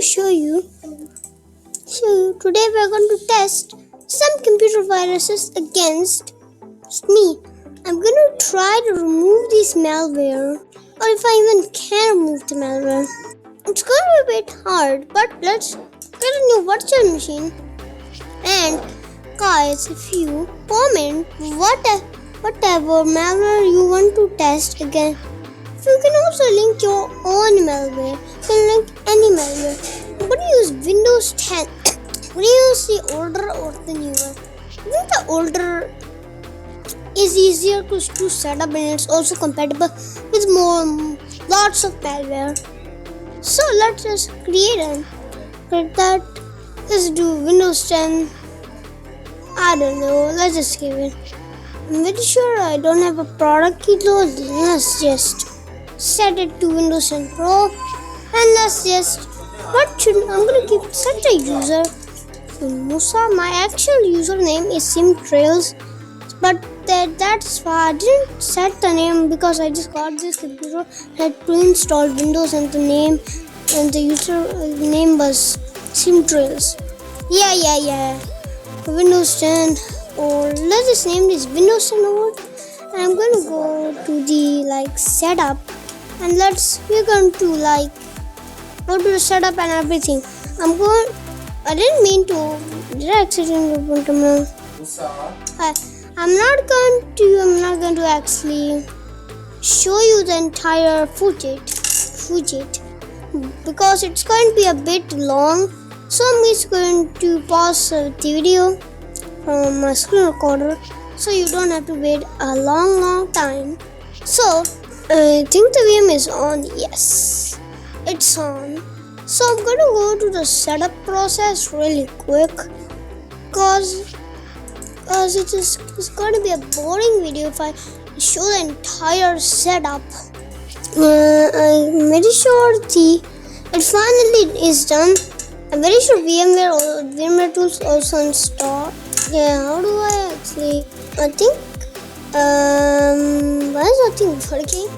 to show you. Today we are going to test some computer viruses against me. I'm going to try to remove this malware, or if I even can remove the malware. It's going to be a bit hard, but let's get a new virtual machine. And guys, if you comment whatever malware you want to test again, you can also link your own malware. You can link any malware. I'm going to use Windows 10. Will you use the older or the newer? I think the older is easier to set up, and it's also compatible with lots of malware. So let's just create that. Let's do Windows 10. I don't know. Let's just give it. I'm very sure I don't have a product key though. Let's just set it to Windows 10 Pro, and let's just I'm gonna give such a user Musa. My actual username is Trails, but that's why I didn't set the name because I just got this computer, had pre-installed Windows, and the name and the user name was Trails. Yeah. Windows 10, or let's just name this Windows 10 over. And I'm going to go to the setup, and we're going to go to the setup and everything. I didn't mean to. Did I accidentally open terminal? I'm not going to actually show you the entire footage because it's going to be a bit long. So I'm just going to pause the video from my screen recorder so you don't have to wait a long time. So I think the VM is on. Yes, it's on. So I'm going to go to the setup process really quick because it's going to be a boring video if I show the entire setup. I'm very sure it finally is done. I'm very sure VMware tools also installed. Yeah, how do I actually? I think why is that thing working?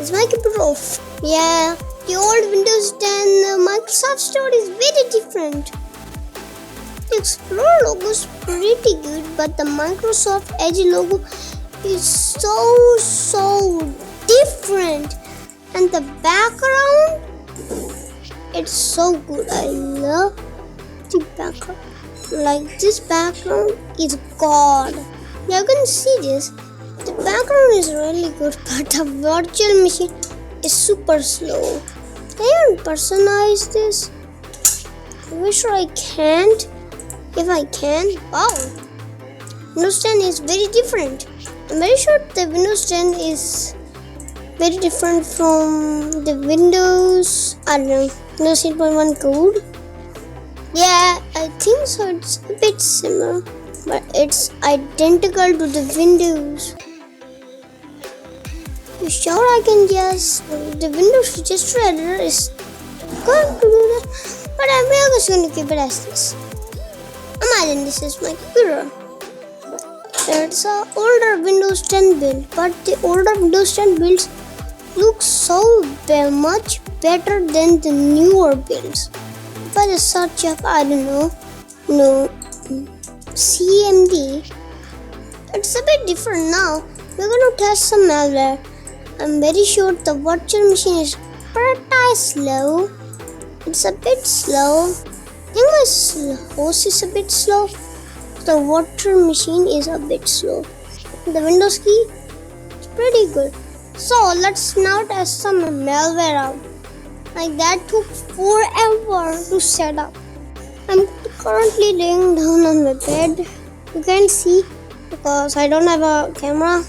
Is my computer off? Yeah, the old Windows 10 Microsoft Store is very different. The Explorer logo is pretty good, but the Microsoft Edge logo is so different, and the background, it's so good. I love the background. This background is God. You can see this. The background is really good, but the virtual machine is super slow. Can you personalize this? I'm very sure I can't. If I can, wow. Windows 10 is very different. I'm very sure the Windows 10 is very different from the Windows 8.1 code. Yeah, I think so. It's a bit similar, but it's identical to the Windows. You sure I can the Windows register editor is going to do that, but I'm just going to keep it as this. Imagine this is my computer. It's an older Windows 10 build, but the older Windows 10 builds look so much better than the newer builds. If I just search up, I don't know, CMD, it's a bit different now. We're going to test some malware. I'm very sure the virtual machine is pretty slow. It's a bit slow. I think my host is a bit slow. The virtual machine is a bit slow. The Windows key is pretty good. So let's now test some malware out. That took forever to set up. I'm currently laying down on my bed. You can see because I don't have a camera.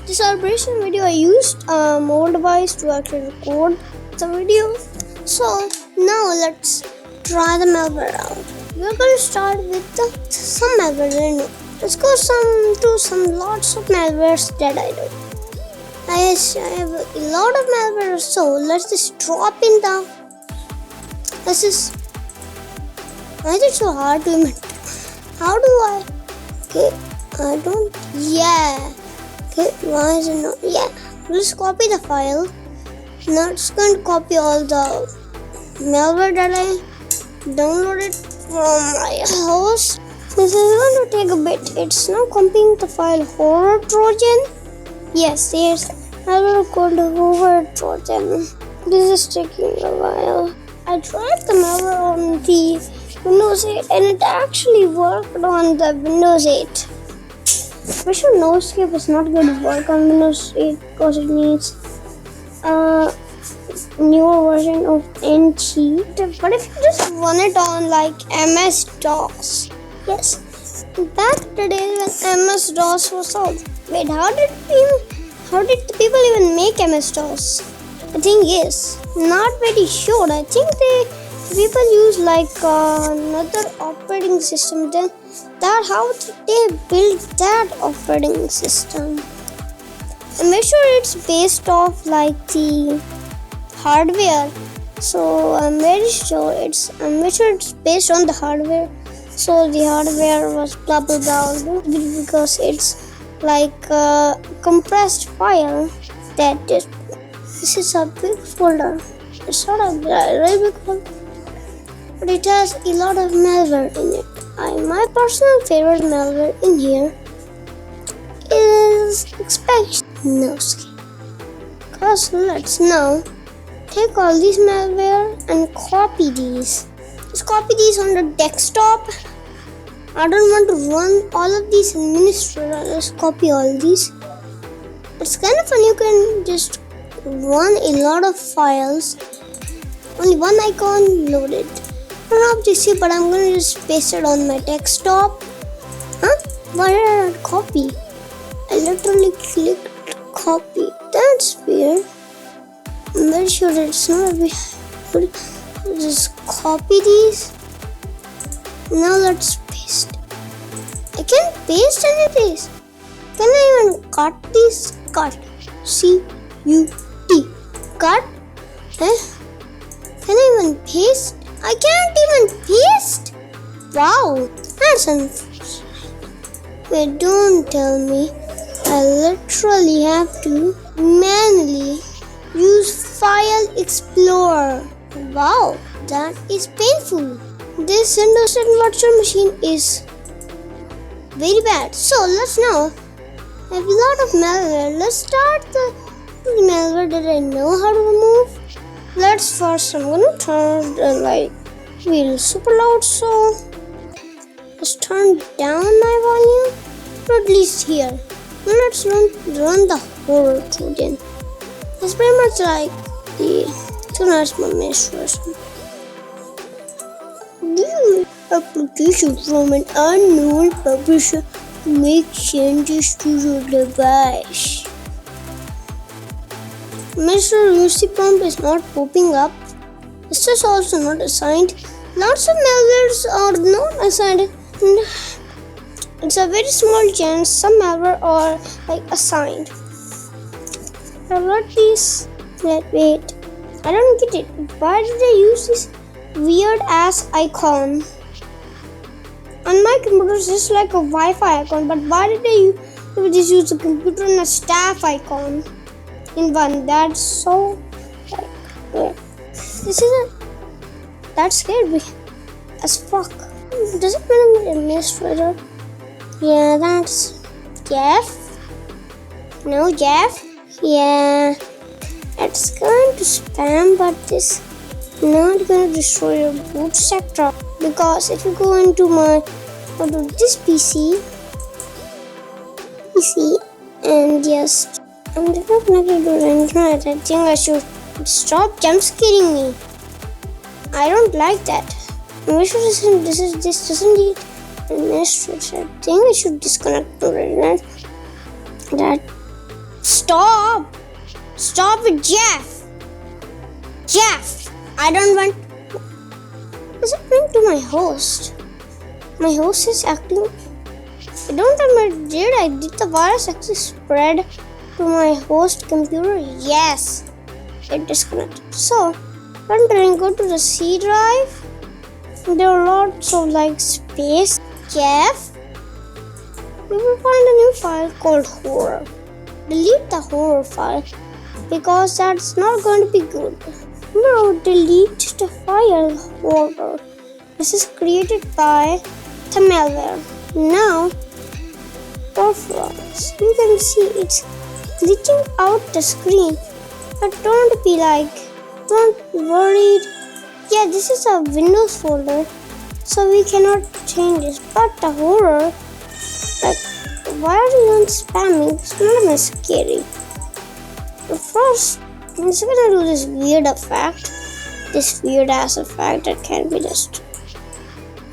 The celebration video, I used a mobile device to actually record the video. So now let's try the malware out. We're going to start with some malware that I know. Let's go to some lots of malwares that I know. I have a lot of malware, so let's just drop in the. Why is it so hard to imagine? How do I? Okay, I don't. Yeah. Okay, why is it not? Yeah. Let's copy the file. Now it's going to copy all the malware that I download it from my host. This is going to take a bit. It's now copying the file horror trojan. Yes, there's malware called horror trojan. This is taking a while. I tried the malware on the Windows 8 and it actually worked on the Windows 8. I'm sure NoScape is not going to work on Windows 8 because it needs a newer version of NT. But if you just run it on like MS-DOS, yes, back in the day when MS-DOS was out. Wait, how did the people even make MS-DOS? The thing is, not very sure. I think people use like another operating system. Then how they built that operating system. I'm very sure it's based off like the hardware. So I'm very sure it's based on the hardware. So the hardware was blah blah blah because it's like a compressed file that this is a big folder. It's not a very big folder, but it has a lot of malware in it. My personal favorite malware in here is NoScape. Because let's now take all these malware and copy these. Just copy these on the desktop. I don't want to run all of these administrator. Just copy all these. It's kind of fun. You can just run a lot of files. Only one icon loaded. I don't know if you see, but I'm going to just paste it on my desktop. Why did I not copy? I literally clicked copy. That's weird. I'm very sure it's not a bit. Just copy these. Now let's paste. I can't paste any of these. Can I even cut these? Cut. C-U-T. Cut. Can I even paste? I can't even paste. Wow. That's unfortunate. Wait, don't tell me. I literally have to manually use File Explorer. Wow, that is painful. This Windows 10 virtual machine is very bad. So let's now have a lot of malware. Let's start the malware that I know how to remove. Let's first, I'm gonna turn the wheel super loud, so let's turn down my volume, or at least here. Now let's run the horror trojan. It's pretty much like the Tunas version. New application from an unknown publisher to make changes to your device. Mr. UC prompt is not popping up. This is also not assigned. Lots of malwares are not assigned. It's a very small chance some malware are assigned. Wait. I don't get it. Why did they use this weird ass icon? On my computer it's just like a Wi-Fi icon, but why did they just use the computer and a staff icon in one? That's so weird. That scared me as fuck. Does it mean I'm an administrator? Yeah, that's Jeff. No, Jeff. Yeah, it's going to spam, but this not going to destroy your boot sector, because if you go into this PC and just I'm not connected to the internet, I think I should stop jump scaring me. I don't like that. I'm sure this doesn't need administrator. I think I should disconnect the internet. That stop it, Jeff. I don't want. What's happening to my host? My host is acting. I don't remember. Did the virus actually spread to my host computer? Yes, it disconnected. So when I go to the C drive, there are lots of space. Jeff, we will find a new file called horror. Delete the horror file because that's not going to be good. No, delete the file horror. This is created by the malware. Now, performance. You can see it's glitching out the screen. But don't be worried. Yeah, this is a Windows folder, so we cannot change this. But the horror, why are you on spamming? It's not even scary. But first, I'm just gonna do this weird effect. This weird ass effect that can be just.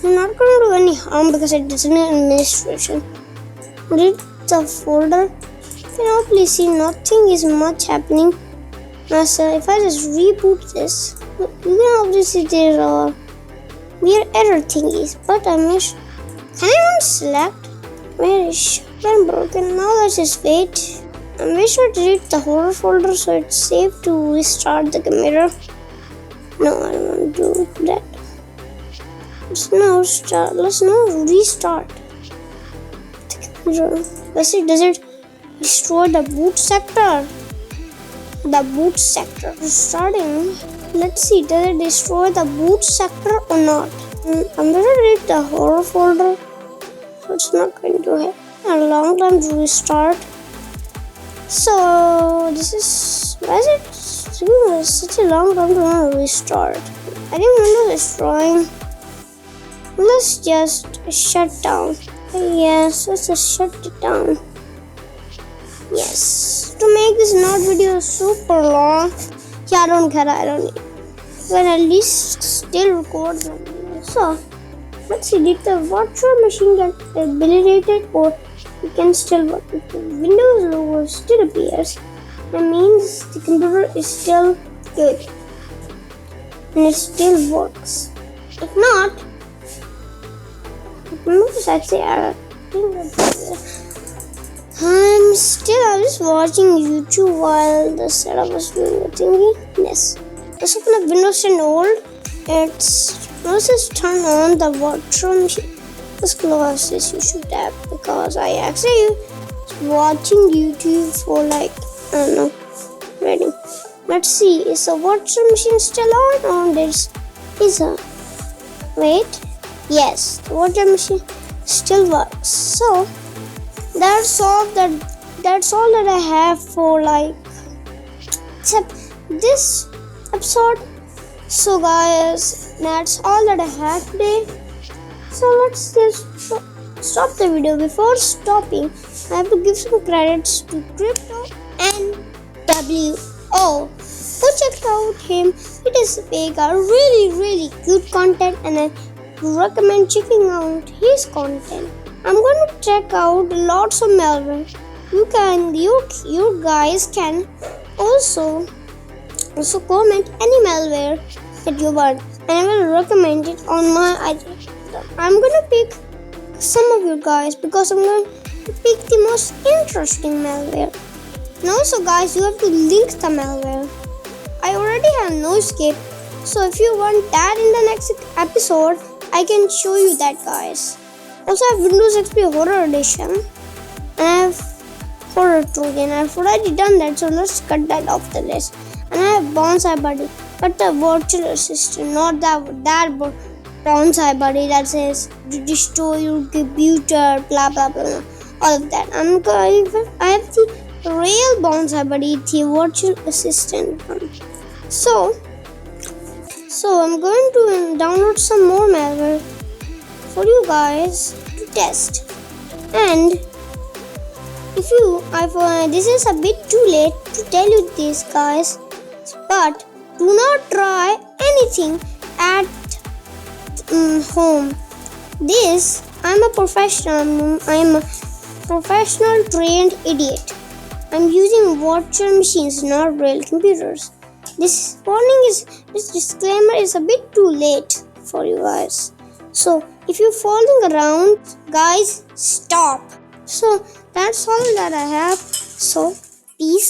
I'm not gonna do any harm because it is an administration. Read the folder. You can hopefully see nothing is much happening. Now, so if I just reboot this, you can obviously see there are weird error thingies. But I missed. Can I select? Where is I'm broken? Now let's just wait. And we should read the horror folder so it's safe to restart the computer. No, I don't want to do that. Let's now restart the computer. Let's see, does it destroy the boot sector? The boot sector is starting. Let's see, does it destroy the boot sector or not? I'm going to read the horror folder. So it's not going to have a long time to restart. So this is, why is it such a long time to restart? I think Windows is destroying. Let's just shut down. Yes, let's just shut it down. Yes, to make this video super long. Yeah, I don't care. I don't need. But at least still record the video. So let's see, did the virtual machine get debilitated or you can still work? If the Windows logo still appears, that means the computer is still good and it still works. If not, notice I say I was watching YouTube while the setup was doing the thingy. Yes. Let's open up Windows 10 old. Let's just turn on the virtual machine. Let's close this YouTube tab because I actually was watching YouTube for I don't know. Ready. Let's see, is the virtual machine still on or is a wait? Yes, the virtual machine still works. So that's all that I have for except this episode. So guys, that's all that I have today. So let's just stop the video. Before stopping, I have to give some credits to Crypto and WO. Go check out him. It is make a really good content and I recommend checking out his content. I'm going to check out lots of malware. You guys can also comment any malware that you want and I will recommend it on my ID. I'm gonna pick some of you guys because I'm going to pick the most interesting malware. And also guys, you have to link the malware. I already have no escape, so if you want that in the next episode, I can show you that guys. Also I have Windows XP Horror Edition and I have Horror Trojan. I've already done that, so let's cut that off the list. And I have Bonsai Buddy, but the virtual assistant, not that Bonsai Buddy that says to destroy your computer, blah blah blah, all of that. I have the real Bonsai Buddy, the virtual assistant one. So I'm going to download some more malware for you guys to test. And this is a bit too late to tell you this guys, but do not try anything at home. I'm a professional trained idiot. I'm using virtual machines, not real computers. This disclaimer is a bit too late for you guys. So if you're falling around, guys, stop. So that's all that I have. So peace.